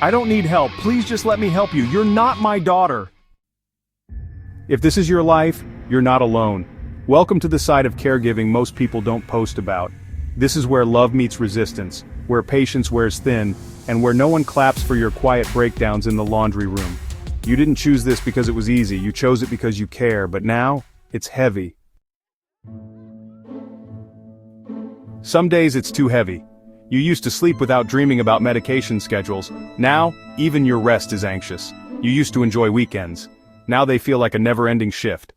I don't need help, please just let me help you, you're not my daughter. If this is your life, you're not alone. Welcome to the side of caregiving most people don't post about. This is where love meets resistance, where patience wears thin, and where no one claps for your quiet breakdowns in the laundry room. You didn't choose this because it was easy, you chose it because you care, but now, it's heavy. Some days it's too heavy. You used to sleep without dreaming about medication schedules. Now, even your rest is anxious. You used to enjoy weekends. Now they feel like a never-ending shift.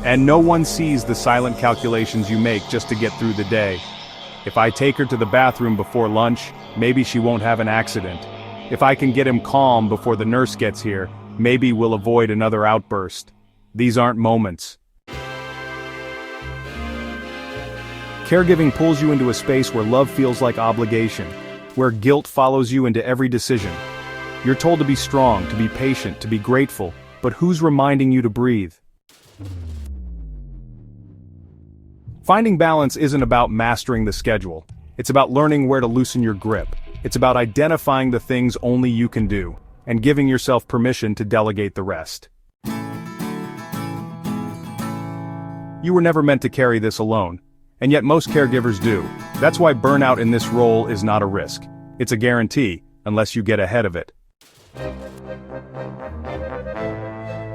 And no one sees the silent calculations you make just to get through the day. If I take her to the bathroom before lunch, maybe she won't have an accident. If I can get him calm before the nurse gets here, maybe we'll avoid another outburst. These aren't moments. Caregiving pulls you into a space where love feels like obligation, where guilt follows you into every decision. You're told to be strong, to be patient, to be grateful, but who's reminding you to breathe? Finding balance isn't about mastering the schedule. It's about learning where to loosen your grip. It's about identifying the things only you can do, and giving yourself permission to delegate the rest. You were never meant to carry this alone, and yet most caregivers do. That's why burnout in this role is not a risk. It's a guarantee, unless you get ahead of it.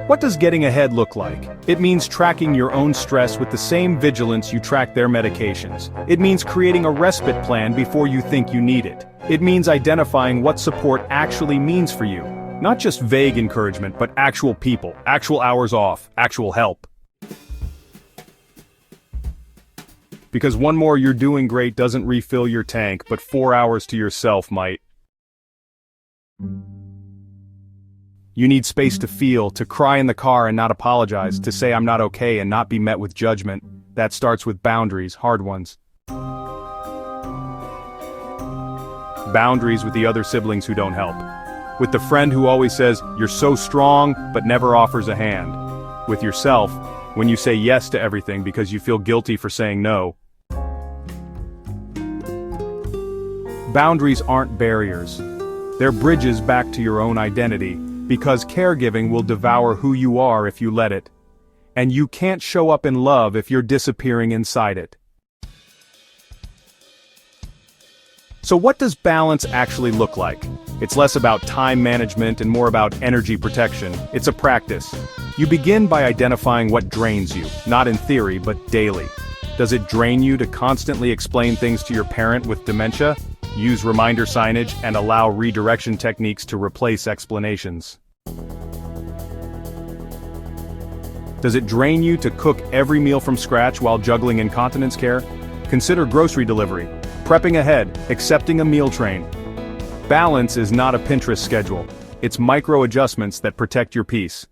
What does getting ahead look like? It means tracking your own stress with the same vigilance you track their medications. It means creating a respite plan before you think you need it. It means identifying what support actually means for you. Not just vague encouragement, but actual people, actual hours off, actual help. Because one more "you're doing great" doesn't refill your tank, but 4 hours to yourself might. You need space to feel, to cry in the car and not apologize, to say "I'm not okay" and not be met with judgment. That starts with boundaries, hard ones. Boundaries with the other siblings who don't help. With the friend who always says, "You're so strong," but never offers a hand. With yourself, when you say yes to everything because you feel guilty for saying no. Boundaries aren't barriers. They're bridges back to your own identity, because caregiving will devour who you are if you let it. And you can't show up in love if you're disappearing inside it. So what does balance actually look like? It's less about time management and more about energy protection. It's a practice. You begin by identifying what drains you, not in theory, but daily. Does it drain you to constantly explain things to your parent with dementia? Use reminder signage and allow redirection techniques to replace explanations. Does it drain you to cook every meal from scratch while juggling incontinence care? Consider grocery delivery, prepping ahead, accepting a meal train. Balance is not a Pinterest schedule. It's micro adjustments that protect your peace.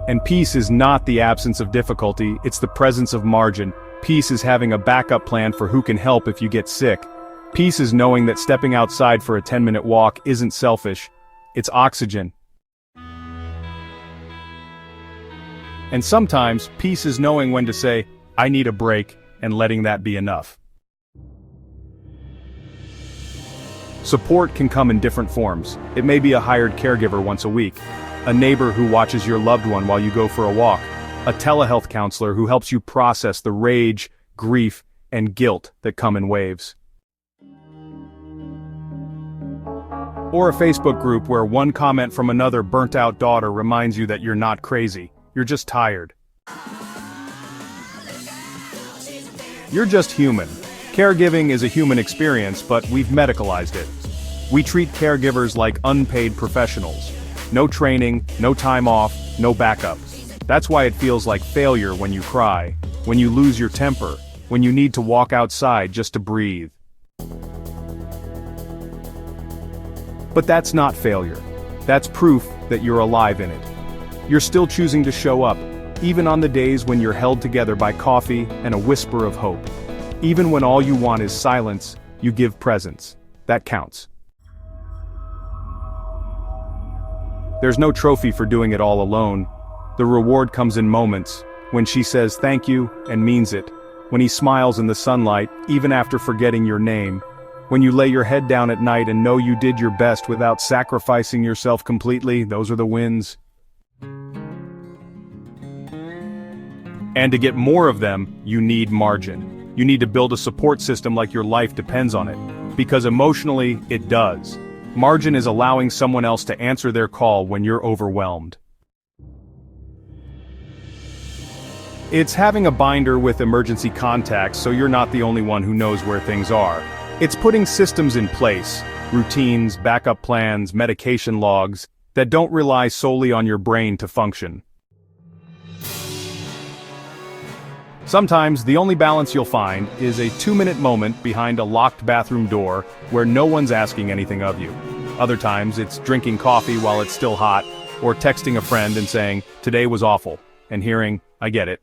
And peace is not the absence of difficulty, it's the presence of margin. Peace is having a backup plan for who can help if you get sick. Peace is knowing that stepping outside for a 10-minute walk isn't selfish. It's oxygen. And sometimes, peace is knowing when to say, "I need a break," and letting that be enough. Support can come in different forms. It may be a hired caregiver once a week, a neighbor who watches your loved one while you go for a walk, a telehealth counselor who helps you process the rage, grief, and guilt that come in waves. Or a Facebook group where one comment from another burnt-out daughter reminds you that you're not crazy, you're just tired. You're just human. Caregiving is a human experience, but we've medicalized it. We treat caregivers like unpaid professionals. No training, no time off, no backup. That's why it feels like failure when you cry, when you lose your temper, when you need to walk outside just to breathe. But that's not failure. That's proof that you're alive in it. You're still choosing to show up, even on the days when you're held together by coffee and a whisper of hope. Even when all you want is silence, you give presence. That counts. There's no trophy for doing it all alone. The reward comes in moments, when she says thank you and means it, When he smiles in the sunlight, even after forgetting your name. When you lay your head down at night and know you did your best without sacrificing yourself completely, those are the wins. And to get more of them, you need margin. You need to build a support system like your life depends on it. Because emotionally, it does. Margin is allowing someone else to answer their call when you're overwhelmed. It's having a binder with emergency contacts so you're not the only one who knows where things are. It's putting systems in place, routines, backup plans, medication logs, that don't rely solely on your brain to function. Sometimes, the only balance you'll find is a 2-minute moment behind a locked bathroom door where no one's asking anything of you. Other times, it's drinking coffee while it's still hot, or texting a friend and saying, "Today was awful," and hearing, "I get it."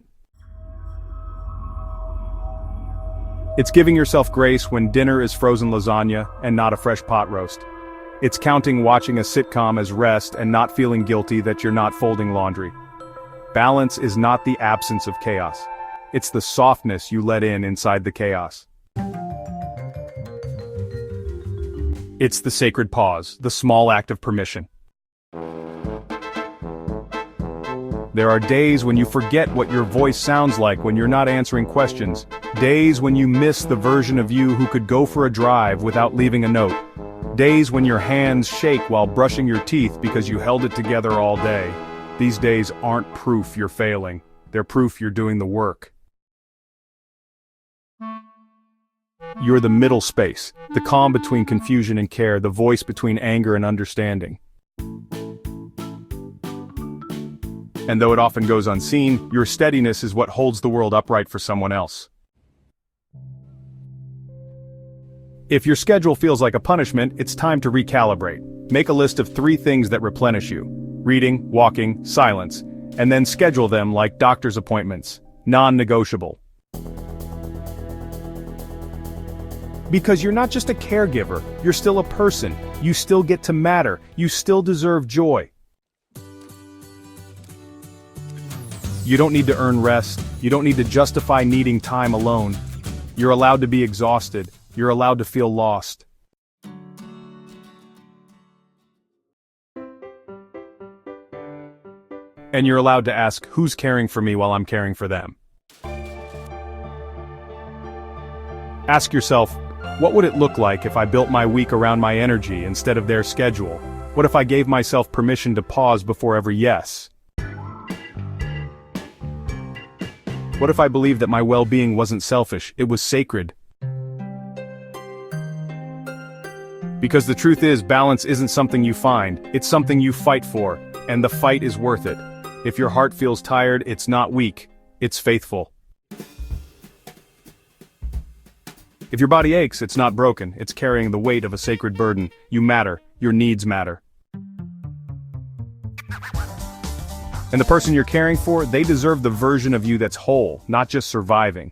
It's giving yourself grace when dinner is frozen lasagna and not a fresh pot roast. It's counting watching a sitcom as rest and not feeling guilty that you're not folding laundry. Balance is not the absence of chaos. It's the softness you let in inside the chaos. It's the sacred pause, the small act of permission. There are days when you forget what your voice sounds like when you're not answering questions. Days when you miss the version of you who could go for a drive without leaving a note. Days when your hands shake while brushing your teeth because you held it together all day. These days aren't proof you're failing. They're proof you're doing the work. You're the middle space, the calm between confusion and care, the voice between anger and understanding. And though it often goes unseen, your steadiness is what holds the world upright for someone else. If your schedule feels like a punishment, it's time to recalibrate. Make a list of 3 things that replenish you: reading, walking, silence, and then schedule them like doctor's appointments, non-negotiable. Because you're not just a caregiver, you're still a person. You still get to matter. You still deserve joy. You don't need to earn rest. You don't need to justify needing time alone. You're allowed to be exhausted. You're allowed to feel lost. And you're allowed to ask, who's caring for me while I'm caring for them? Ask yourself, what would it look like if I built my week around my energy instead of their schedule? What if I gave myself permission to pause before every yes? What if I believed that my well-being wasn't selfish, it was sacred? Because the truth is, balance isn't something you find, it's something you fight for, and the fight is worth it. If your heart feels tired, it's not weak, it's faithful. If your body aches, it's not broken, it's carrying the weight of a sacred burden. You matter, your needs matter. And the person you're caring for, they deserve the version of you that's whole, not just surviving.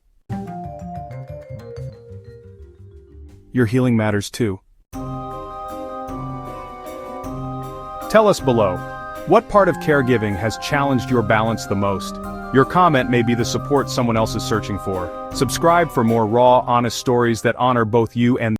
Your healing matters too. Tell us below, what part of caregiving has challenged your balance the most? Your comment may be the support someone else is searching for. Subscribe for more raw, honest stories that honor both you and